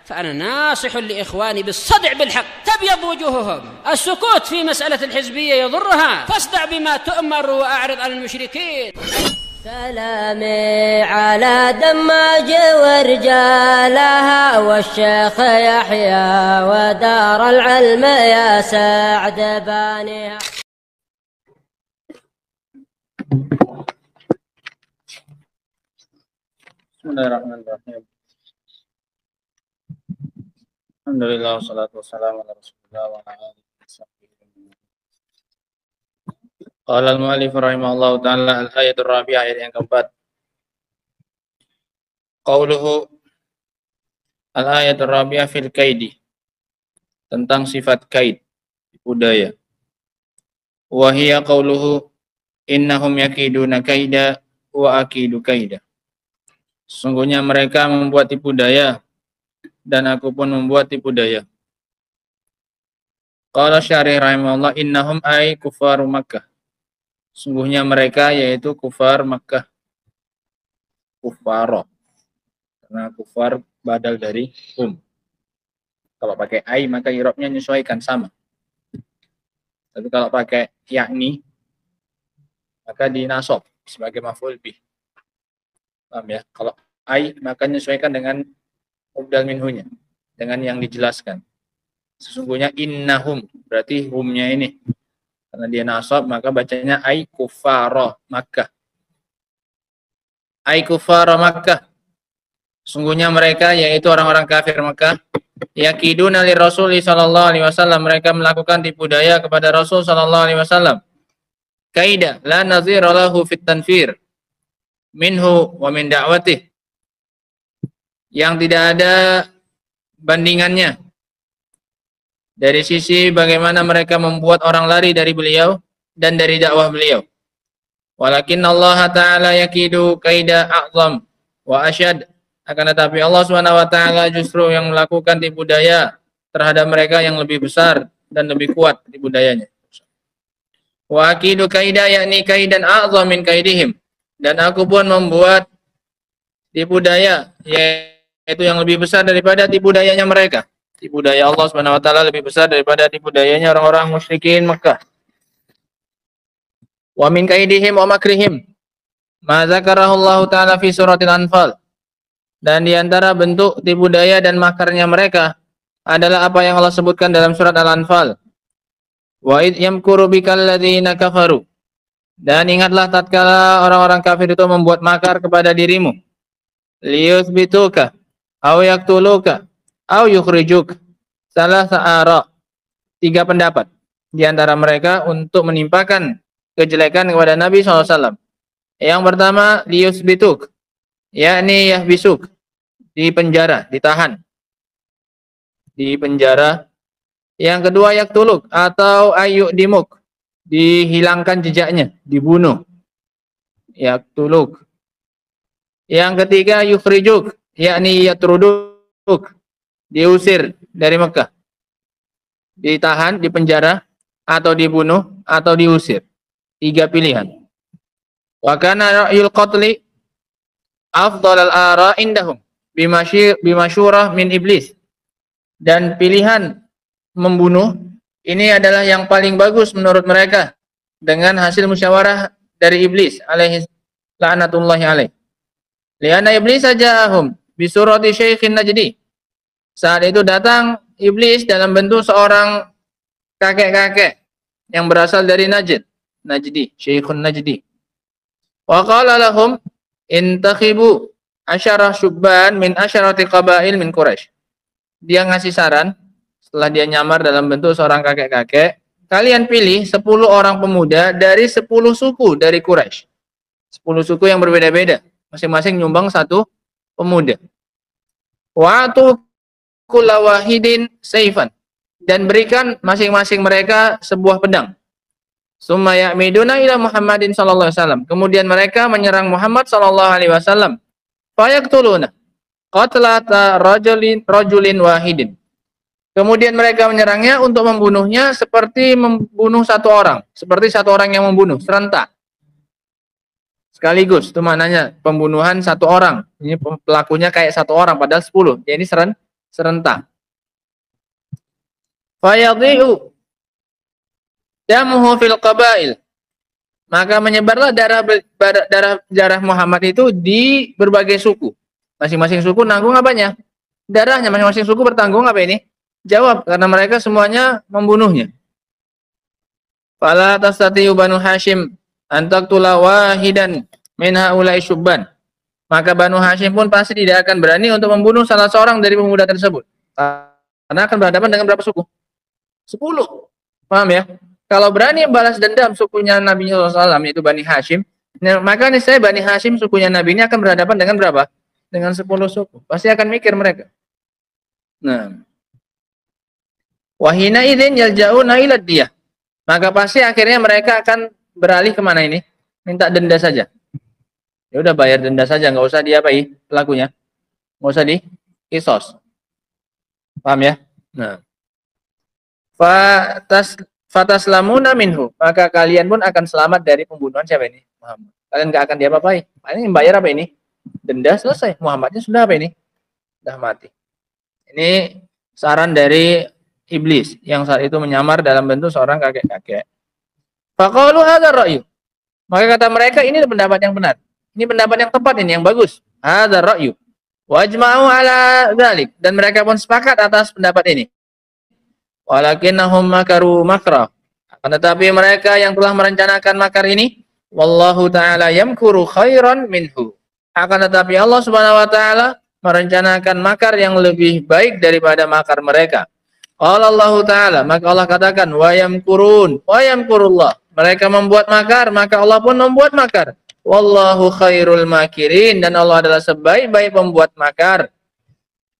فأنا ناصح لإخواني بالصدع بالحق تبيض وجوههم. السكوت في مسألة الحزبية يضرها، فاصدع بما تؤمر وأعرض عن المشركين. سلامي على دماج ورجالها والشيخ يحيى ودار العلم يا سعد بانيها. Bismillahirrahmanirrahim. Alhamdulillah wassalatu wassalamu ala Rasulillah wa ala alihi wasahbihi. Qala al-mu'allif rahimahullahu ta'ala al-ayatul rabi'ah, ayat yang keempat. Qauluhu al-ayatul rabi'ah fil kaidi, tentang sifat kaid, budaya. Wa hiya qauluhu innahum yakiduna kaida wa akidu kaida. Sesungguhnya mereka membuat tipu daya dan aku pun membuat tipu daya. Qala syarih rahimahullah innahum ay kufaru Makkah. Sungguhnya mereka yaitu kufar Makkah. Kufaro. Karena kufar badal dari Kalau pakai ay maka i'rabnya menyesuaikan sama. Tapi kalau pakai yakni maka dinasab sebagai maf'ul bih. Paham ya? Kalau ai maka menyesuaikan dengan mubdal minhunya, dengan yang dijelaskan. Sesungguhnya innahum, berarti humnya ini karena dia nasab maka bacanya ai kufara Makkah. Ai kufara Makkah. Sungguhnya mereka yaitu orang-orang kafir Makkah yakiduna li Rasul sallallahu alaihi wasallam, mereka melakukan tipu daya kepada Rasul sallallahu alaihi wasallam. Kaida la nazira lahu fit tanfir minhu wa min da'watih, yang tidak ada bandingannya dari sisi bagaimana mereka membuat orang lari dari beliau dan dari dakwah beliau. Walakin Allah Ta'ala yakidu kaida a'zam wa asyad, akan tetapi Allah Subhanahu wa taala justru yang melakukan tipu daya terhadap mereka yang lebih besar dan lebih kuat tipu dayanya. Wa akidu kaida yakni kaidan a'zam min kaidihim, dan aku pun membuat tipu daya yaitu yang lebih besar daripada tipu dayanya mereka. Tipu daya Allah Subhanahu wa taala lebih besar daripada tipu dayanya orang-orang musyrikin Makkah. Wa min kaidihim wa makrihim ma dzakarahu Allah taala fi suratil Anfal. Dan di antara bentuk tipu daya dan makarnya mereka adalah apa yang Allah sebutkan dalam surat Al-Anfal. Wa id yamkuru bikal ladzina kafaru. Dan ingatlah tatkala orang-orang kafir itu membuat makar kepada dirimu. Liyuthbituka aw yaqtuluka aw yukhrijuk. Salah sa'ara. 3 pendapat di antara mereka untuk menimpakan kejelekan kepada Nabi SAW. Yang pertama, liyuthbituk, yakni yahbisuk, di penjara, ditahan, di penjara. Yang kedua, yaqtuluk atau ayyudimuk, dihilangkan jejaknya, dibunuh. Yaqtuluk. Yang ketiga, yukhrijuk, yakni yatruduk, diusir dari Mekah. Ditahan, dipenjara, atau dibunuh, atau diusir. 3 pilihan. Wa kana ra'yul qatli afdhalal ara indahum bimasyurah min iblis. Dan pilihan membunuh ini adalah yang paling bagus menurut mereka dengan hasil musyawarah dari iblis alaihi la'natullahi alaih. Liana iblis saja'ahum bisurati syekhin najdi. Saat itu datang iblis dalam bentuk seorang kakek-kakek yang berasal dari Najdi, syekhun Najdi. Wa qala lahum intakhibu asyarah syubban min asyarati qabail min Quraisy. Dia ngasih saran setelah dia nyamar dalam bentuk seorang kakek-kakek, kalian pilih 10 orang pemuda dari 10 suku dari Quraisy. 10 suku yang berbeda-beda, masing-masing nyumbang 1 pemuda. Wa'atu kulla wahidin sayfan, dan berikan masing-masing mereka sebuah pedang. Summa ya'miduna ila Muhammadin sallallahu alaihi wasallam. Kemudian mereka menyerang Muhammad sallallahu alaihi wasallam. Fayaqtuluna qatlata rajulin wahidin. Kemudian mereka menyerangnya untuk membunuhnya seperti membunuh 1 orang, seperti 1 orang yang membunuh serentak. Sekaligus, itu maknanya pembunuhan 1 orang. Ini pelakunya kayak 1 orang padahal 10. Ya ini serentak. Fayadhi'u damuhu fil qabail. Maka menyebarlah darah Muhammad itu di berbagai suku. Masing-masing suku nanggung apanya? Darahnya. Masing-masing suku bertanggung apa ini? Jawab, karena mereka semuanya membunuhnya. Fala tastati'u Banu Hashim an taqtula wahidan min haula'i syubban. Maka Banu Hashim pun pasti tidak akan berani untuk membunuh salah seorang dari pemuda tersebut. Karena akan berhadapan dengan berapa suku? 10. Paham ya? Kalau berani balas dendam sukunya Nabi SAW, yaitu Bani Hashim, maka nih saya Bani Hashim sukunya Nabi ini akan berhadapan dengan berapa? Dengan 10 suku. Pasti akan mikir mereka. Nah, wahina idzin yalja'una ila diyah. Maka pasti akhirnya mereka akan beralih kemana ini? Minta denda saja. Ya udah bayar denda saja, nggak usah diapai pelakunya, nggak usah di kisos. Paham ya? Nah, fataslamuna minhu, maka kalian pun akan selamat dari pembunuhan siapa ini? Muhammad. Kalian nggak akan diapa-apai. Paling bayar apa ini? Denda, selesai. Muhammadnya sudah apa ini? Sudah mati. Ini saran dari iblis yang saat itu menyamar dalam bentuk seorang kakek-kakek. Faqalu hadzal ra'yu. Maka kata mereka ini pendapat yang benar. Ini pendapat yang tepat, ini yang bagus. Hadzal ra'yu. Wajma'u ala dzalik, dan mereka pun sepakat atas pendapat ini. Walakinnahum makaru makra. Akan tetapi mereka yang telah merencanakan makar ini, wallahu taala yamkuru khairan minhu. Akan tetapi Allah Subhanahu wa taala merencanakan makar yang lebih baik daripada makar mereka. Qala Allah taala, maka Allah katakan wa yamkurun wa yamkurullah. Mereka membuat makar, maka Allah pun membuat makar. Wallahu khairul makirin, dan Allah adalah sebaik-baik pembuat makar.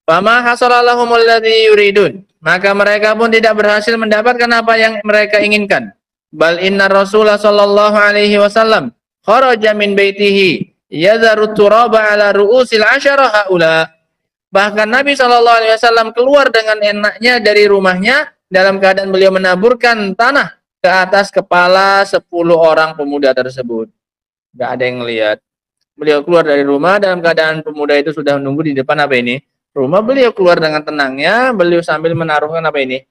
Fama hasalalahumul ladzi yuridun. Maka mereka pun tidak berhasil mendapatkan apa yang mereka inginkan. Bal inna Rasulullah sallallahu alaihi wasallam kharaja min baitihi yadharu turaba ala ru'usil asyara haula. Bahkan Nabi sallallahu alaihi wasallam keluar dengan enaknya dari rumahnya dalam keadaan beliau menaburkan tanah ke atas kepala 10 orang pemuda tersebut. Enggak ada yang melihat. Beliau keluar dari rumah dalam keadaan pemuda itu sudah menunggu di depan apa ini? Rumah. Beliau keluar dengan tenangnya, beliau sambil menaruhkan apa ini?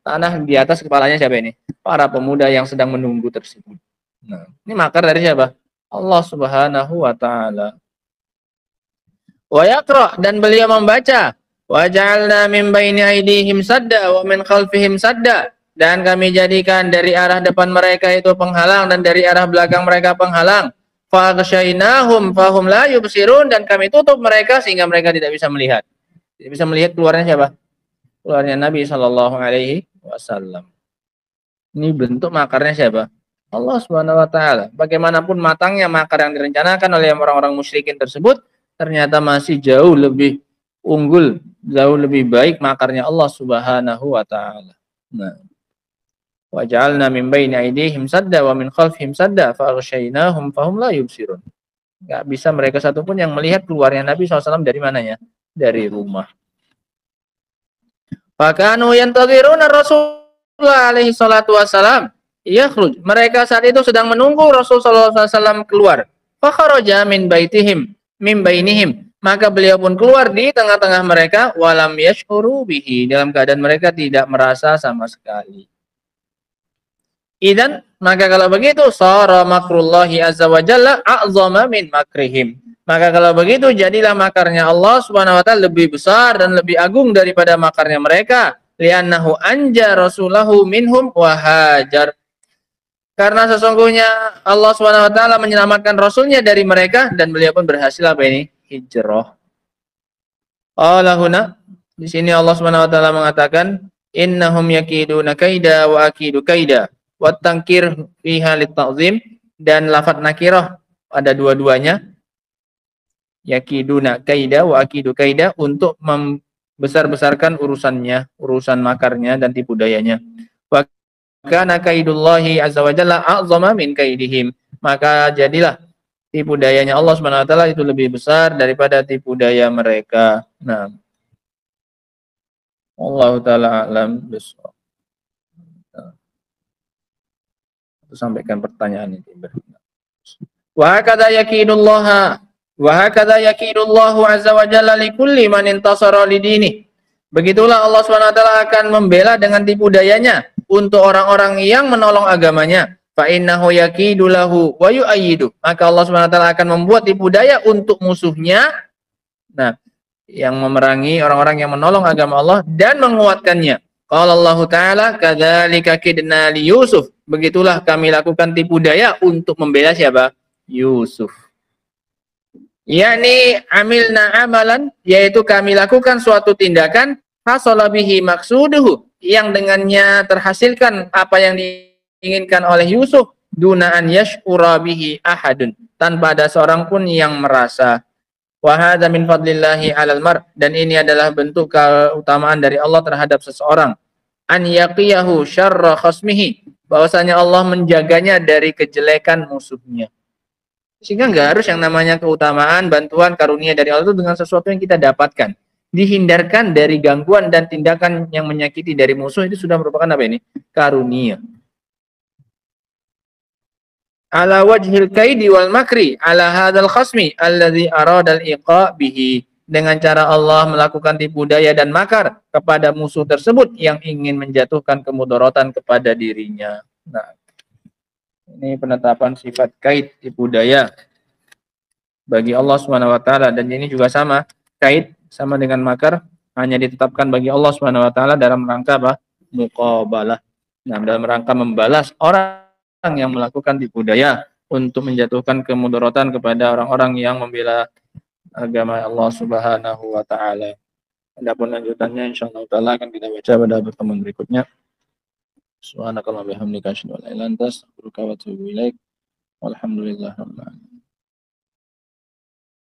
Tanah di atas kepalanya siapa ini? Para pemuda yang sedang menunggu tersebut. Nah, ini makar dari siapa? Allah Subhanahu wa taala. Wa yaqra, dan beliau membaca, wa ja'alna min baini aydihim sadda wa min khalfihim sadda, dan kami jadikan dari arah depan mereka itu penghalang dan dari arah belakang mereka penghalang. Faghshaynahum fahum la yubsirun, dan kami tutup mereka sehingga mereka tidak bisa melihat. Tidak bisa melihat keluarnya siapa? Keluarnya Nabi sallallahu alaihi wasallam. Ini bentuk makarnya siapa? Allah Subhanahu wa taala. Bagaimanapun matangnya makar yang direncanakan oleh orang-orang musyrikin tersebut, ternyata masih jauh lebih unggul, jauh lebih baik makarnya Allah Subhanahu wa taala. Nah, wa ja'alna min baini aydihim sadda wa min khalfihim sadda faghshaynahum fahum la yubsirun. Enggak bisa mereka satupun yang melihat keluarnya Nabi SAW dari mananya? Dari rumah. Fakanu yantaziruna Rasulullah alaihi salatu wassalam yakhruj. Mereka saat itu sedang menunggu Rasul sallallahu alaihi wasallam keluar. Fa kharaja min baitihim min bainihim. Maka beliau pun keluar di tengah-tengah mereka, walam yash'uru bihi, dalam keadaan mereka tidak merasa sama sekali. Idan, maka kalau begitu, sara makrullahi azza wa jalla a'zama min makrihim. Maka kalau begitu, jadilah makarnya Allah Subhanahu wa taala lebih besar dan lebih agung daripada makarnya mereka. Li'annahu anja rasulahu minhum wa hajar. Karena sesungguhnya Allah Subhanahu wa taala menyelamatkan rasulnya dari mereka, dan beliau pun berhasil apa ini? Hijrah. Allahuna, di sini Allah Subhanahu wa taala mengatakan, innahum yakiduna kaida wa akidu kaida. Wat-tangkir fiha lit-ta'zim, dan lafadz nakirah ada dua-duanya, yakiduna kaida wa akidu kaida, untuk membesar-besarkan urusannya, urusan makarnya dan tipu dayanya. Wa kana kaidullahi azza wa jalla a'zama min kaidihim, maka jadilah tipu dayanya Allah Subhanahu wa taala itu lebih besar daripada tipu daya mereka. Nah, Allah taala alam bissawab. Sampaikan pertanyaan ini. Wa hakadha yakidullah azza wa jalla li kulli man intasara li dini. Begitulah Allah SWT akan membela dengan tipu dayanya untuk orang-orang yang menolong agamanya. Fa innahu yakidu lahu wa yu'ayyidu. Maka Allah SWT akan membuat tipu daya untuk musuhnya. Nah, yang memerangi orang-orang yang menolong agama Allah dan menguatkannya. Qala Allah Ta'ala kadzalika kidna li Yusuf. Begitulah kami lakukan tipu daya untuk membela siapa? Yusuf. yakni amilna amalan, yaitu kami lakukan suatu tindakan hasala bihi maksuduhu, yang dengannya terhasilkan apa yang diinginkan oleh Yusuf, duna an yash'ura bihi ahadun, tanpa ada seorang pun yang merasa. Wa hadza min fadlillahi 'alal mar, dan ini adalah bentuk keutamaan dari Allah terhadap seseorang, an yaqiyahu syarra khasmihi, bahwasanya Allah menjaganya dari kejelekan musuhnya. Sehingga nggak harus yang namanya keutamaan, bantuan, karunia dari Allah itu dengan sesuatu yang kita dapatkan. Dihindarkan dari gangguan dan tindakan yang menyakiti dari musuh, itu sudah merupakan apa ini? Karunia. Ala wajhil kaidi wal makri ala hadzal khasmi alladzi arada al-iqa bihi, dengan cara Allah melakukan tipu daya dan makar kepada musuh tersebut yang ingin menjatuhkan kemudaratan kepada dirinya. Nah, ini penetapan sifat kaid, tipu daya bagi Allah Subhanahu wa taala, dan ini juga sama, kaid sama dengan makar hanya ditetapkan bagi Allah Subhanahu wa taala dalam rangka apa? Muqabalah. Nah, dalam rangka membalas orang yang melakukan tipu daya untuk menjatuhkan kemudaratan kepada orang-orang yang membela agama Allah Subhanahu wa taala. Adapun lanjutannya insyaallah taala akan kita baca pada pertemuan berikutnya. Subhanakallahumma wa bihamdika asyhadu an la ilaha illa anta astaghfiruka wa atubu ilaik. Walhamdulillahirabbil alamin.